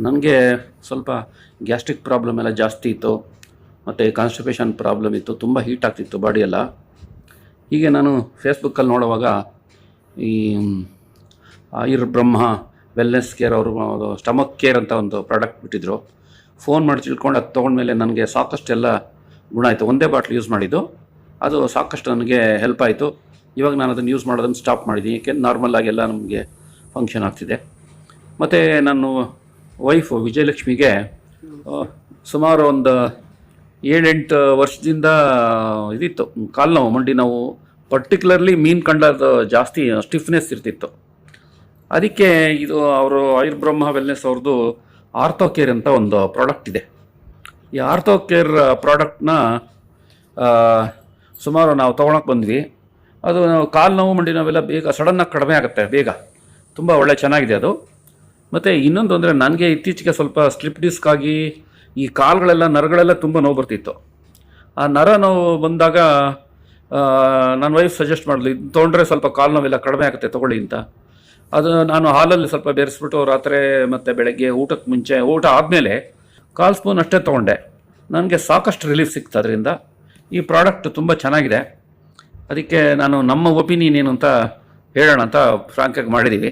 ನನಗೆ ಸ್ವಲ್ಪ gastric problem ಎಲ್ಲ ಜಾಸ್ತಿ ಇತ್ತು ಮತ್ತು ಕಾನ್ಸ್ಟಿಪೇಷನ್ ಪ್ರಾಬ್ಲಮ್ ಇತ್ತು. ತುಂಬ ಹೀಟ್ ಆಗ್ತಿತ್ತು ಬಾಡಿ ಎಲ್ಲ. ಹೀಗೆ ನಾನು ಫೇಸ್ಬುಕ್ಕಲ್ಲಿ ನೋಡುವಾಗ ಈ ಆಯುರ್ ಬ್ರಹ್ಮ ವೆಲ್ನೆಸ್ ಕೇರ್ ಅವರು ಸ್ಟಮಕ್ ಕೇರ್ ಅಂತ ಒಂದು ಪ್ರಾಡಕ್ಟ್ ಬಿಟ್ಟಿದ್ರು. ಫೋನ್ ಮಾಡಿ ತಿಳ್ಕೊಂಡು ಅದು ತೊಗೊಂಡ್ಮೇಲೆ ನನಗೆ ಸಾಕಷ್ಟು ಎಲ್ಲ ಗುಣ ಆಯಿತು. ಒಂದೇ ಬಾಟ್ಲ್ ಯೂಸ್ ಮಾಡಿದ್ದು, ಅದು ಸಾಕಷ್ಟು ನನಗೆ ಹೆಲ್ಪ್ ಆಯಿತು. ಇವಾಗ ನಾನು ಅದನ್ನು ಯೂಸ್ ಮಾಡೋದನ್ನು ಸ್ಟಾಪ್ ಮಾಡಿದ್ದೀನಿ, ಏಕೆಂದ್ರೆ ನಾರ್ಮಲಾಗೆಲ್ಲ ನಮಗೆ ಫಂಕ್ಷನ್ ಆಗ್ತಿದೆ. ಮತ್ತು ನನ್ನ ವೈಫು ವಿಜಯಲಕ್ಷ್ಮಿಗೆ ಸುಮಾರು ಒಂದು 7-8 ವರ್ಷದಿಂದ ಇದಿತ್ತು, ಕಾಲು ನೋವು, ಮಂಡಿ ನೋವು, ಪರ್ಟಿಕ್ಯುಲರ್ಲಿ ಮೀನು ಕಂಡದ್ದು ಜಾಸ್ತಿ ಸ್ಟಿಫ್ನೆಸ್ ಇರ್ತಿತ್ತು. ಅದಕ್ಕೆ ಇದು ಅವರು ಆಯುರ್ಬ್ರಹ್ಮ ವೆಲ್ನೆಸ್ ಅವ್ರದ್ದು ಆರ್ಥೋ ಕೇರ್ ಅಂತ ಒಂದು ಪ್ರಾಡಕ್ಟ್ ಇದೆ. ಈ ಆರ್ಥೋ ಕೇರ್ ಪ್ರಾಡಕ್ಟ್ನ ಸುಮಾರು ನಾವು ತೊಗೊಳಕ್ಕೆ ಬಂದ್ವಿ. ಅದು ಕಾಲು ನೋವು ಮಂಡಿ ನೋವೆಲ್ಲ ಬೇಗ ಸಡನ್ನಾಗಿ ಕಡಿಮೆ ಆಗುತ್ತೆ, ಬೇಗ. ತುಂಬ ಒಳ್ಳೆ ಚೆನ್ನಾಗಿದೆ ಅದು. ಮತ್ತು ಇನ್ನೊಂದು ಅಂದರೆ ನನಗೆ ಇತ್ತೀಚೆಗೆ ಸ್ವಲ್ಪ ಸ್ಲಿಪ್ ಡಿಸ್ಕ್ ಆಗಿ ಈ ಕಾಲುಗಳೆಲ್ಲ ನರಗಳೆಲ್ಲ ತುಂಬ ನೋವು ಬರ್ತಿತ್ತು. ಆ ನರ ನೋವು ಬಂದಾಗ ನನ್ನ ವೈಫ್ ಸಜೆಸ್ಟ್ ಮಾಡಿದ್ಲು, ಇದು ತೊಗೊಂಡ್ರೆ ಸ್ವಲ್ಪ ಕಾಲು ನೋವೆಲ್ಲ ಕಡಿಮೆ ಆಗುತ್ತೆ, ತೊಗೊಳ್ಳಿ ಅಂತ. ಅದು ನಾನು ಹಾಲಲ್ಲಿ ಸ್ವಲ್ಪ ಬೆರೆಸ್ಬಿಟ್ಟು ರಾತ್ರಿ ಮತ್ತು ಬೆಳಗ್ಗೆ ಊಟಕ್ಕೆ ಮುಂಚೆ, ಊಟ ಆದಮೇಲೆ 1/4 ಸ್ಪೂನ್ ಅಷ್ಟೇ ತೊಗೊಂಡೆ. ನನಗೆ ಸಾಕಷ್ಟು ರಿಲೀಫ್ ಸಿಕ್ತು ಅದರಿಂದ. ಈ ಪ್ರಾಡಕ್ಟ್ ತುಂಬ ಚೆನ್ನಾಗಿದೆ. ಅದಕ್ಕೆ ನಾನು ನಮ್ಮ ಒಪಿನಿಯನ್ ಏನು ಅಂತ ಹೇಳೋಣ ಅಂತ ಫ್ರಾಂಕಾಗಿ ಮಾಡಿದ್ದೀವಿ.